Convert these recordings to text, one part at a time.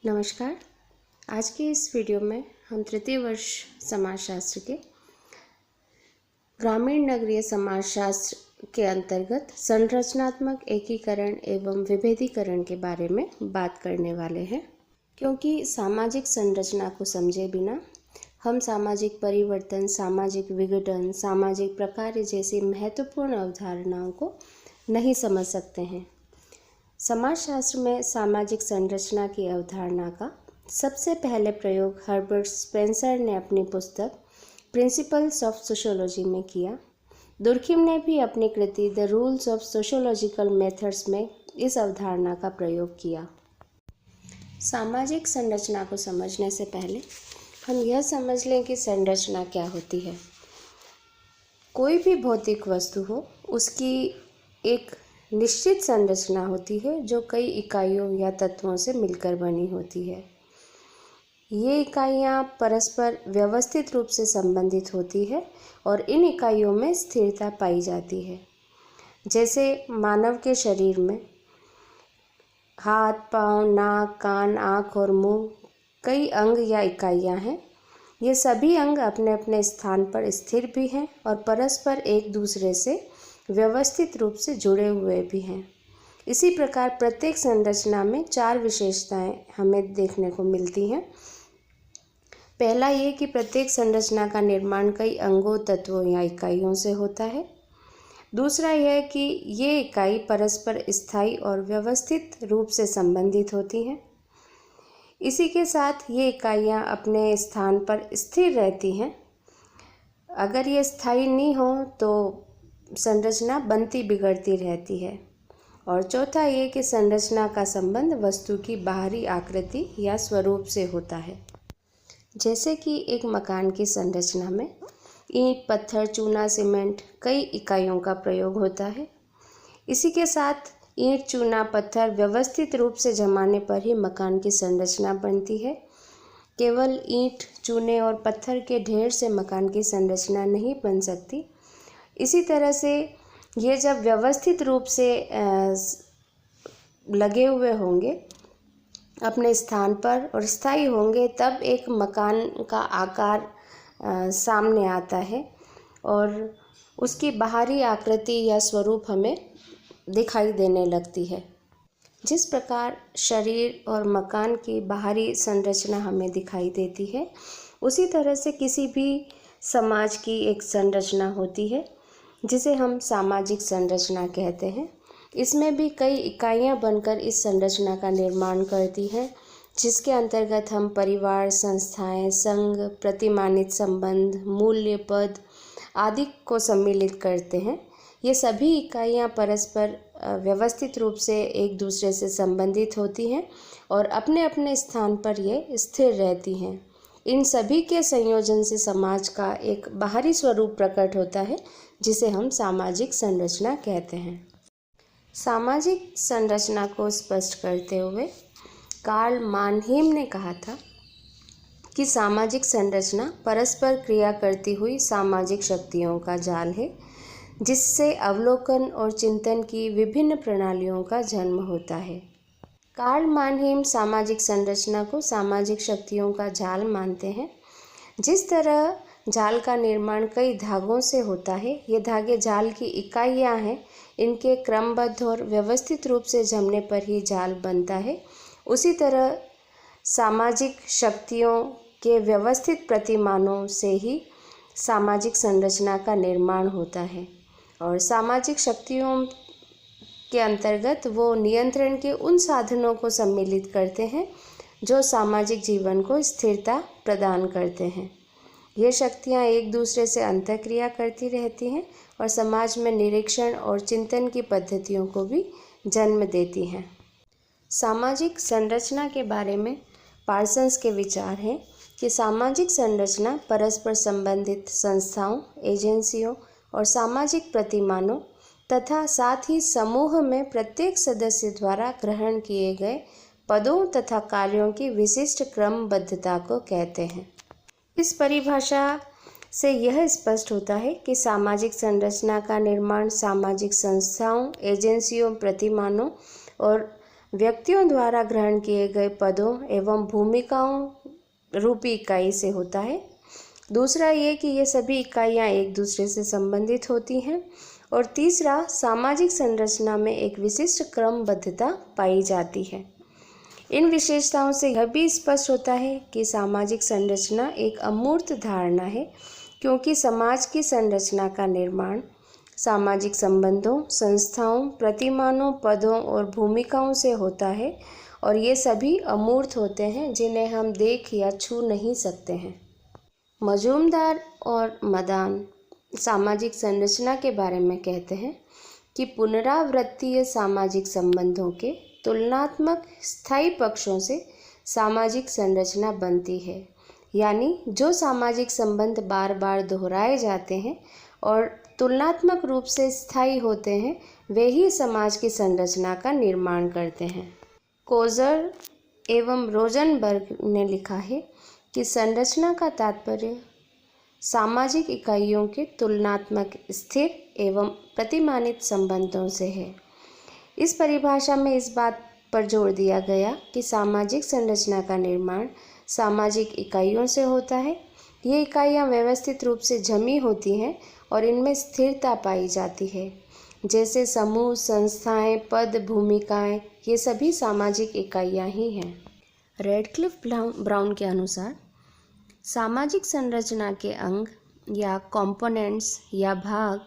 नमस्कार। आज की इस वीडियो में हम तृतीय वर्ष समाजशास्त्र के ग्रामीण नगरीय समाजशास्त्र के अंतर्गत संरचनात्मक एकीकरण एवं विभेदीकरण के बारे में बात करने वाले हैं, क्योंकि सामाजिक संरचना को समझे बिना हम सामाजिक परिवर्तन, सामाजिक विघटन, सामाजिक प्रकार्य जैसी महत्वपूर्ण अवधारणाओं को नहीं समझ सकते हैं। समाजशास्त्र में सामाजिक संरचना की अवधारणा का सबसे पहले प्रयोग हर्बर्ट स्पेंसर ने अपनी पुस्तक प्रिंसिपल्स ऑफ सोशियोलॉजी में किया। दुर्खिम ने भी अपनी कृति the rules of sociological methods में इस अवधारणा का प्रयोग किया। सामाजिक संरचना को समझने से पहले हम यह समझ लें कि संरचना क्या होती है। कोई भी भौतिक वस्तु हो, उसकी एक निश्चित संरचना होती है जो कई इकाइयों या तत्वों से मिलकर बनी होती है। ये इकाइयाँ परस्पर व्यवस्थित रूप से संबंधित होती है और इन इकाइयों में स्थिरता पाई जाती है। जैसे मानव के शरीर में हाथ, पाँव, नाक, कान, आँख और मुंह कई अंग या इकाइयाँ हैं। ये सभी अंग अपने अपने स्थान पर स्थिर भी हैं और परस्पर एक दूसरे से व्यवस्थित रूप से जुड़े हुए भी हैं। इसी प्रकार प्रत्येक संरचना में 4 विशेषताएं हमें देखने को मिलती हैं। पहला ये कि प्रत्येक संरचना का निर्माण कई अंगों, तत्वों या इकाइयों से होता है। दूसरा यह कि ये इकाई परस्पर स्थायी और व्यवस्थित रूप से संबंधित होती हैं। इसी के साथ ये इकाइयाँ अपने स्थान पर स्थिर रहती हैं। अगर ये स्थायी नहीं हो तो संरचना बनती बिगड़ती रहती है। और चौथा ये कि संरचना का संबंध वस्तु की बाहरी आकृति या स्वरूप से होता है। जैसे कि एक मकान की संरचना में ईंट, पत्थर, चूना, सीमेंट कई इकाइयों का प्रयोग होता है। इसी के साथ ईंट, चूना, पत्थर व्यवस्थित रूप से जमाने पर ही मकान की संरचना बनती है। केवल ईंट, चूने और पत्थर के ढेर से मकान की संरचना नहीं बन सकती। इसी तरह से ये जब व्यवस्थित रूप से लगे हुए होंगे अपने स्थान पर और स्थायी होंगे, तब एक मकान का आकार सामने आता है और उसकी बाहरी आकृति या स्वरूप हमें दिखाई देने लगती है। जिस प्रकार शरीर और मकान की बाहरी संरचना हमें दिखाई देती है, उसी तरह से किसी भी समाज की एक संरचना होती है जिसे हम सामाजिक संरचना कहते हैं। इसमें भी कई इकाइयाँ बनकर इस संरचना का निर्माण करती हैं, जिसके अंतर्गत हम परिवार, संस्थाएं, संघ, प्रतिमानित संबंध, मूल्य, पद आदि को सम्मिलित करते हैं। ये सभी इकाइयाँ परस्पर व्यवस्थित रूप से एक दूसरे से संबंधित होती हैं और अपने अपने स्थान पर ये स्थिर रहती हैं। इन सभी के संयोजन से समाज का एक बाहरी स्वरूप प्रकट होता है, जिसे हम सामाजिक संरचना कहते हैं। सामाजिक संरचना को स्पष्ट करते हुए कार्ल मानहीम ने कहा था कि सामाजिक संरचना परस्पर क्रिया करती हुई सामाजिक शक्तियों का जाल है, जिससे अवलोकन और चिंतन की विभिन्न प्रणालियों का जन्म होता है। कार्ल मानहीम सामाजिक संरचना को सामाजिक शक्तियों का जाल मानते हैं। जिस तरह जाल का निर्माण कई धागों से होता है, ये धागे जाल की इकाइयाँ हैं। इनके क्रमबद्ध और व्यवस्थित रूप से जमने पर ही जाल बनता है। उसी तरह सामाजिक शक्तियों के व्यवस्थित प्रतिमानों से ही सामाजिक संरचना का निर्माण होता है और सामाजिक शक्तियों के अंतर्गत वो नियंत्रण के उन साधनों को सम्मिलित करते हैं जो सामाजिक जीवन को स्थिरता प्रदान करते हैं। ये शक्तियाँ एक दूसरे से अंतःक्रिया करती रहती हैं और समाज में निरीक्षण और चिंतन की पद्धतियों को भी जन्म देती हैं। सामाजिक संरचना के बारे में पार्सन्स के विचार हैं कि सामाजिक संरचना परस्पर संबंधित संस्थाओं, एजेंसियों और सामाजिक प्रतिमानों तथा साथ ही समूह में प्रत्येक सदस्य द्वारा ग्रहण किए गए पदों तथा कार्यों की विशिष्ट क्रमबद्धता को कहते हैं। इस परिभाषा से यह स्पष्ट होता है कि सामाजिक संरचना का निर्माण सामाजिक संस्थाओं, एजेंसियों, प्रतिमानों और व्यक्तियों द्वारा ग्रहण किए गए पदों एवं भूमिकाओं रूपी इकाई से होता है। दूसरा ये कि ये सभी इकाइयाँ एक दूसरे से संबंधित होती हैं। और तीसरा, सामाजिक संरचना में एक विशिष्ट क्रमबद्धता पाई जाती है। इन विशेषताओं से यह भी स्पष्ट होता है कि सामाजिक संरचना एक अमूर्त धारणा है, क्योंकि समाज की संरचना का निर्माण सामाजिक संबंधों, संस्थाओं, प्रतिमानों, पदों और भूमिकाओं से होता है और ये सभी अमूर्त होते हैं, जिन्हें हम देख या छू नहीं सकते हैं। मजूमदार और मदान सामाजिक संरचना के बारे में कहते हैं कि पुनरावृत्तीय सामाजिक संबंधों के तुलनात्मक स्थायी पक्षों से सामाजिक संरचना बनती है। यानी जो सामाजिक संबंध बार बार दोहराए जाते हैं और तुलनात्मक रूप से स्थायी होते हैं, वे ही समाज की संरचना का निर्माण करते हैं। कोजर एवं रोजनबर्ग ने लिखा है कि संरचना का तात्पर्य सामाजिक इकाइयों के तुलनात्मक स्थिर एवं प्रतिमानित संबंधों से है। इस परिभाषा में इस बात पर जोर दिया गया कि सामाजिक संरचना का निर्माण सामाजिक इकाइयों से होता है। ये इकाइयाँ व्यवस्थित रूप से जमी होती हैं और इनमें स्थिरता पाई जाती है। जैसे समूह, संस्थाएं, पद, भूमिकाएं, ये सभी सामाजिक इकाइयाँ ही हैं। रेडक्लिफ ब्राउन के अनुसार सामाजिक संरचना के अंग या कंपोनेंट्स या भाग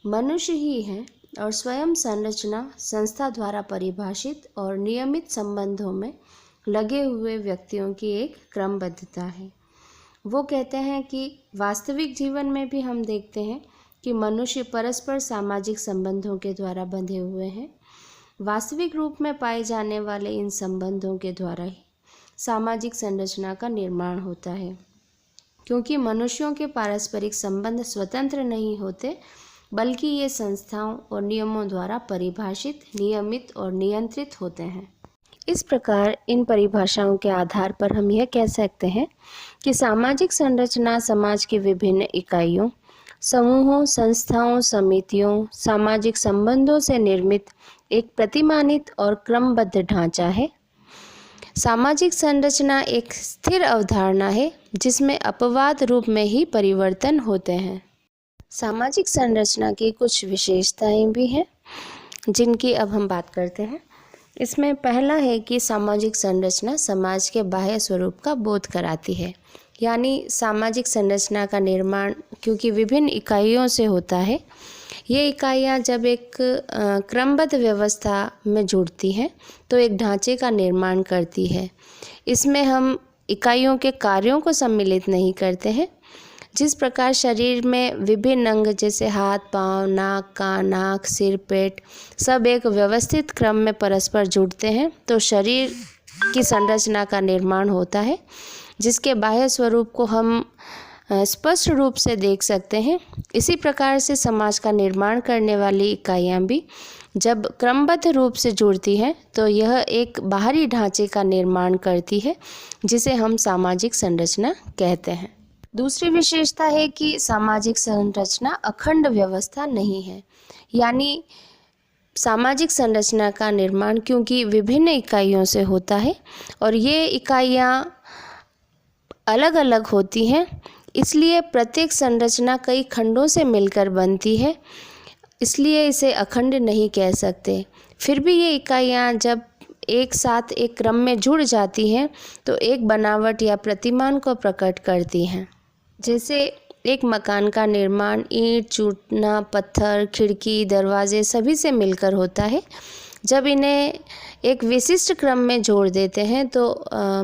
मनुष्य ही हैं और स्वयं संरचना संस्था द्वारा परिभाषित और नियमित संबंधों में लगे हुए व्यक्तियों की एक क्रमबद्धता है। वो कहते हैं कि वास्तविक जीवन में भी हम देखते हैं कि मनुष्य परस्पर सामाजिक संबंधों के द्वारा बंधे हुए हैं। वास्तविक रूप में पाए जाने वाले इन संबंधों के द्वारा ही सामाजिक संरचना का निर्माण होता है, क्योंकि मनुष्यों के पारस्परिक संबंध स्वतंत्र नहीं होते, बल्कि ये संस्थाओं और नियमों द्वारा परिभाषित, नियमित और नियंत्रित होते हैं। इस प्रकार इन परिभाषाओं के आधार पर हम यह कह सकते हैं कि सामाजिक संरचना समाज की विभिन्न इकाइयों, समूहों, संस्थाओं, समितियों, सामाजिक संबंधों से निर्मित एक प्रतिमानित और क्रमबद्ध ढांचा है। सामाजिक संरचना एक स्थिर अवधारणा है जिसमें अपवाद रूप में ही परिवर्तन होते हैं। सामाजिक संरचना की कुछ विशेषताएं भी हैं जिनकी अब हम बात करते हैं। इसमें पहला है कि सामाजिक संरचना समाज के बाह्य स्वरूप का बोध कराती है। यानी सामाजिक संरचना का निर्माण क्योंकि विभिन्न इकाइयों से होता है, ये इकाइयाँ जब एक क्रमबद्ध व्यवस्था में जुड़ती हैं तो एक ढांचे का निर्माण करती है। इसमें हम इकाइयों के कार्यों को सम्मिलित नहीं करते हैं। जिस प्रकार शरीर में विभिन्न अंग जैसे हाथ, पाँव, नाक, कान, आँख, सिर, पेट सब एक व्यवस्थित क्रम में परस्पर जुड़ते हैं तो शरीर की संरचना का निर्माण होता है, जिसके बाह्य स्वरूप को हम स्पष्ट रूप से देख सकते हैं। इसी प्रकार से समाज का निर्माण करने वाली इकाइयाँ भी जब क्रमबद्ध रूप से जुड़ती हैं तो यह एक बाहरी ढांचे का निर्माण करती है, जिसे हम सामाजिक संरचना कहते हैं। दूसरी विशेषता है कि सामाजिक संरचना अखंड व्यवस्था नहीं है। यानी सामाजिक संरचना का निर्माण क्योंकि विभिन्न इकाइयों से होता है और ये इकाइयाँ अलग अलग होती हैं, इसलिए प्रत्येक संरचना कई खंडों से मिलकर बनती है, इसलिए इसे अखंड नहीं कह सकते। फिर भी ये इकाइयाँ जब एक साथ एक क्रम में जुड़ जाती हैं तो एक बनावट या प्रतिमान को प्रकट करती हैं। जैसे एक मकान का निर्माण ईंट, चूना, पत्थर, खिड़की, दरवाजे सभी से मिलकर होता है। जब इन्हें एक विशिष्ट क्रम में जोड़ देते हैं तो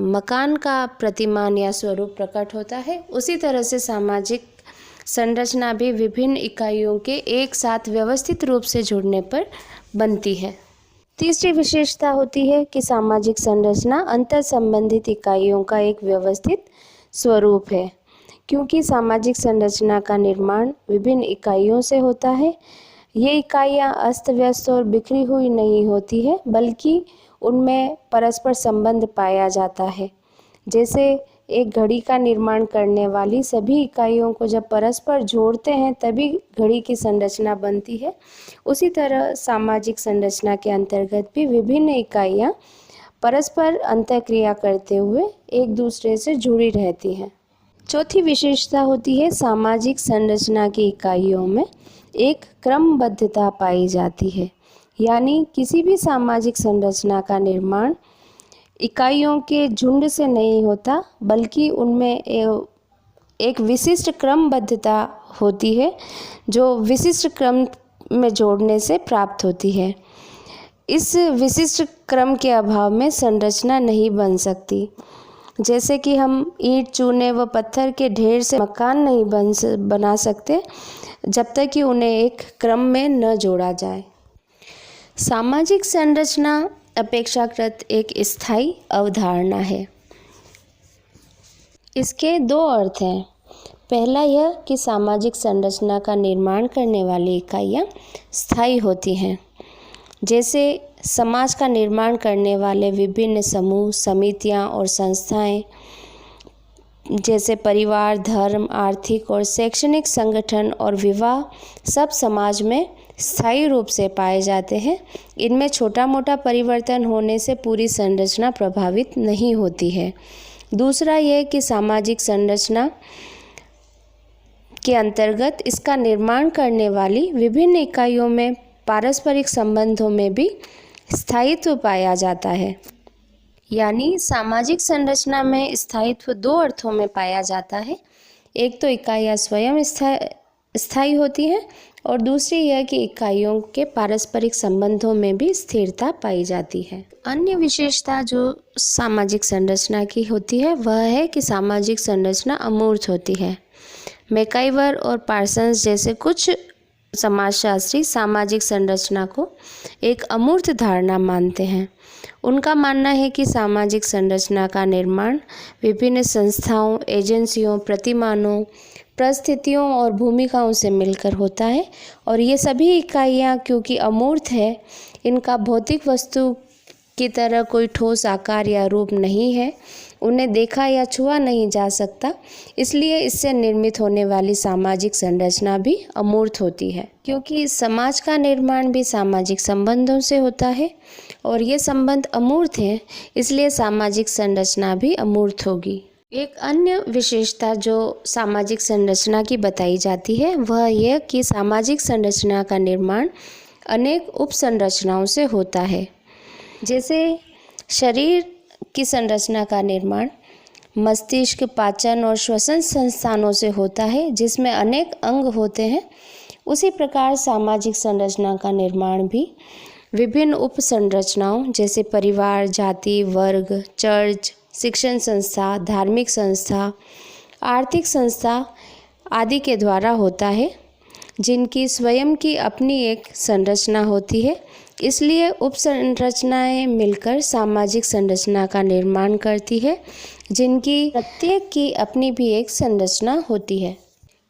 मकान का प्रतिमान या स्वरूप प्रकट होता है। उसी तरह से सामाजिक संरचना भी विभिन्न इकाइयों के एक साथ व्यवस्थित रूप से जुड़ने पर बनती है। तीसरी विशेषता होती है कि सामाजिक संरचना अंतर संबंधित इकाइयों का एक व्यवस्थित स्वरूप है। क्योंकि सामाजिक संरचना का निर्माण विभिन्न इकाइयों से होता है, ये इकाइयाँ अस्त व्यस्त और बिखरी हुई नहीं होती है, बल्कि उनमें परस्पर संबंध पाया जाता है। जैसे एक घड़ी का निर्माण करने वाली सभी इकाइयों को जब परस्पर जोड़ते हैं तभी घड़ी की संरचना बनती है। उसी तरह सामाजिक संरचना के अंतर्गत भी विभिन्न इकाइयाँ परस्पर अंतःक्रिया करते हुए एक दूसरे से जुड़ी रहती हैं। चौथी विशेषता होती है सामाजिक संरचना की इकाइयों में एक क्रमबद्धता पाई जाती है। यानी किसी भी सामाजिक संरचना का निर्माण इकाइयों के झुंड से नहीं होता, बल्कि उनमें एक विशिष्ट क्रमबद्धता होती है जो विशिष्ट क्रम में जोड़ने से प्राप्त होती है। इस विशिष्ट क्रम के अभाव में संरचना नहीं बन सकती। जैसे कि हम ईंट, चूने व पत्थर के ढेर से मकान नहीं बना सकते जब तक कि उन्हें एक क्रम में न जोड़ा जाए। सामाजिक संरचना अपेक्षाकृत एक स्थायी अवधारणा है। इसके दो अर्थ हैं। पहला यह कि सामाजिक संरचना का निर्माण करने वाली इकाइयाँ स्थायी होती हैं। जैसे समाज का निर्माण करने वाले विभिन्न समूह, समितियाँ और संस्थाएं, जैसे परिवार, धर्म, आर्थिक और शैक्षणिक संगठन और विवाह, सब समाज में स्थायी रूप से पाए जाते हैं। इनमें छोटा मोटा परिवर्तन होने से पूरी संरचना प्रभावित नहीं होती है। दूसरा यह कि सामाजिक संरचना के अंतर्गत इसका निर्माण करने वाली विभिन्न इकाइयों में पारस्परिक संबंधों में भी स्थायित्व पाया जाता है। यानी सामाजिक संरचना में स्थायित्व दो अर्थों में पाया जाता है। एक तो इकाइयाँ स्वयं स्थायी होती हैं और दूसरी यह कि इकाइयों के पारस्परिक संबंधों में भी स्थिरता पाई जाती है। अन्य विशेषता जो सामाजिक संरचना की होती है वह है कि सामाजिक संरचना अमूर्त होती है। मैकाइवर और पार्सन्स जैसे कुछ समाजशास्त्री सामाजिक संरचना को एक अमूर्त धारणा मानते हैं। उनका मानना है कि सामाजिक संरचना का निर्माण विभिन्न संस्थाओं, एजेंसियों, प्रतिमानों, परिस्थितियों और भूमिकाओं से मिलकर होता है और ये सभी इकाइयाँ क्योंकि अमूर्त है, इनका भौतिक वस्तु की तरह कोई ठोस आकार या रूप नहीं है, उन्हें देखा या छुआ नहीं जा सकता, इसलिए इससे निर्मित होने वाली सामाजिक संरचना भी अमूर्त होती है। क्योंकि समाज का निर्माण भी सामाजिक संबंधों से होता है और ये संबंध अमूर्त हैं, इसलिए सामाजिक संरचना भी अमूर्त होगी। एक अन्य विशेषता जो सामाजिक संरचना की बताई जाती है वह यह कि सामाजिक संरचना का निर्माण अनेक उपसंरचनाओं से होता है। जैसे शरीर की संरचना का निर्माण मस्तिष्क, पाचन और श्वसन संस्थानों से होता है, जिसमें अनेक अंग होते हैं। उसी प्रकार सामाजिक संरचना का निर्माण भी विभिन्न उपसंरचनाओं जैसे परिवार, जाति, वर्ग, चर्च, शिक्षण संस्था, धार्मिक संस्था, आर्थिक संस्था आदि के द्वारा होता है, जिनकी स्वयं की अपनी एक संरचना होती है। इसलिए उपसंरचनाएं मिलकर सामाजिक संरचना का निर्माण करती है, जिनकी प्रत्येक की अपनी भी एक संरचना होती है।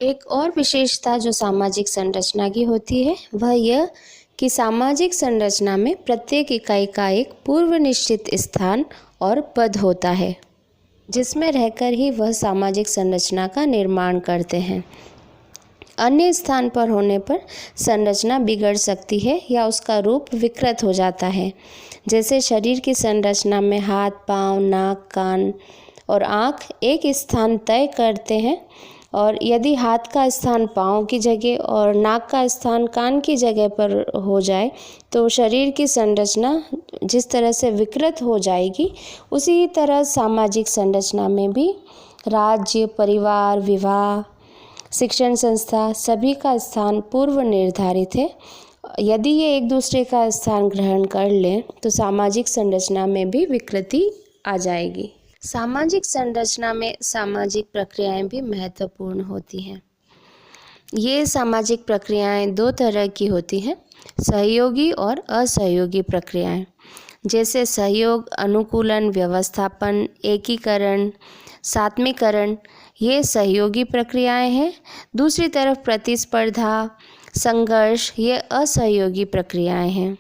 एक और विशेषता जो सामाजिक संरचना की होती है वह यह कि सामाजिक संरचना में प्रत्येक इकाई का एक पूर्व निश्चित स्थान और पद होता है, जिसमें रहकर ही वह सामाजिक संरचना का निर्माण करते हैं। अन्य स्थान पर होने पर संरचना बिगड़ सकती है या उसका रूप विकृत हो जाता है। जैसे शरीर की संरचना में हाथ, पाँव, नाक, कान और आँख एक स्थान तय करते हैं और यदि हाथ का स्थान पाँव की जगह और नाक का स्थान कान की जगह पर हो जाए तो शरीर की संरचना जिस तरह से विकृत हो जाएगी, उसी तरह सामाजिक संरचना में भी राज्य, परिवार, विवाह, शिक्षण संस्था सभी का स्थान पूर्व निर्धारित है। यदि ये एक दूसरे का स्थान ग्रहण कर लें तो सामाजिक संरचना में भी विकृति आ जाएगी। सामाजिक संरचना में सामाजिक प्रक्रियाएं भी महत्वपूर्ण होती हैं। ये सामाजिक प्रक्रियाएं दो तरह की होती हैं, सहयोगी और असहयोगी प्रक्रियाएं। जैसे सहयोग, अनुकूलन, व्यवस्थापन, एकीकरण, सात्मीकरण, ये सहयोगी प्रक्रियाएं हैं। दूसरी तरफ प्रतिस्पर्धा, संघर्ष, ये असहयोगी प्रक्रियाएं हैं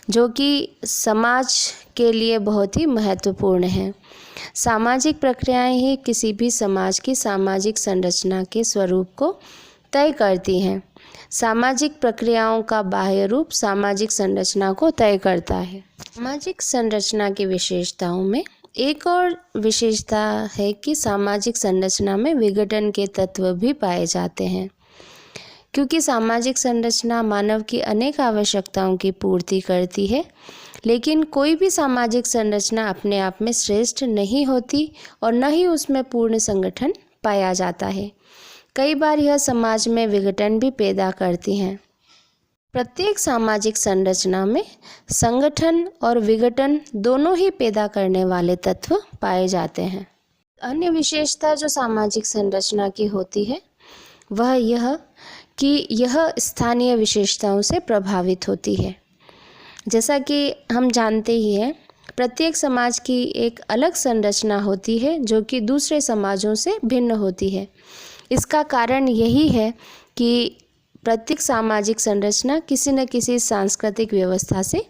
जो कि समाज के लिए बहुत ही महत्वपूर्ण हैं। सामाजिक प्रक्रियाएं ही किसी भी समाज की सामाजिक संरचना के स्वरूप को तय करती हैं। सामाजिक प्रक्रियाओं का बाह्य रूप सामाजिक संरचना को तय करता है। सामाजिक संरचना की विशेषताओं में एक और विशेषता है कि सामाजिक संरचना में विघटन के तत्व भी पाए जाते हैं। क्योंकि सामाजिक संरचना मानव की अनेक आवश्यकताओं की पूर्ति करती है, लेकिन कोई भी सामाजिक संरचना अपने आप में श्रेष्ठ नहीं होती और न ही उसमें पूर्ण संगठन पाया जाता है। कई बार यह समाज में विघटन भी पैदा करती हैं। प्रत्येक सामाजिक संरचना में संगठन और विघटन दोनों ही पैदा करने वाले तत्व पाए जाते हैं। अन्य विशेषता जो सामाजिक संरचना की होती है वह यह कि यह स्थानीय विशेषताओं से प्रभावित होती है। जैसा कि हम जानते ही हैं, प्रत्येक समाज की एक अलग संरचना होती है जो कि दूसरे समाजों से भिन्न होती है। इसका कारण यही है कि प्रत्येक सामाजिक संरचना किसी न किसी सांस्कृतिक व्यवस्था से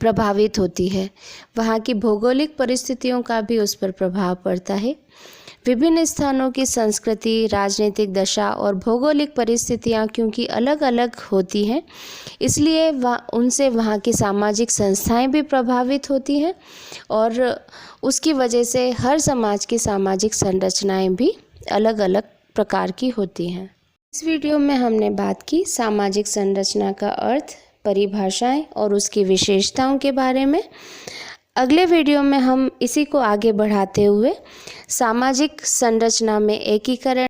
प्रभावित होती है। वहाँ की भौगोलिक परिस्थितियों का भी उस पर प्रभाव पड़ता है। विभिन्न स्थानों की संस्कृति, राजनीतिक दशा और भौगोलिक परिस्थितियाँ क्योंकि अलग अलग होती हैं, इसलिए उनसे वहाँ की सामाजिक संस्थाएं भी प्रभावित होती हैं और उसकी वजह से हर समाज की सामाजिक संरचनाएं भी अलग अलग प्रकार की होती हैं। इस वीडियो में हमने बात की सामाजिक संरचना का अर्थ, परिभाषाएं और उसकी विशेषताओं के बारे में। अगले वीडियो में हम इसी को आगे बढ़ाते हुए सामाजिक संरचना में एकीकरण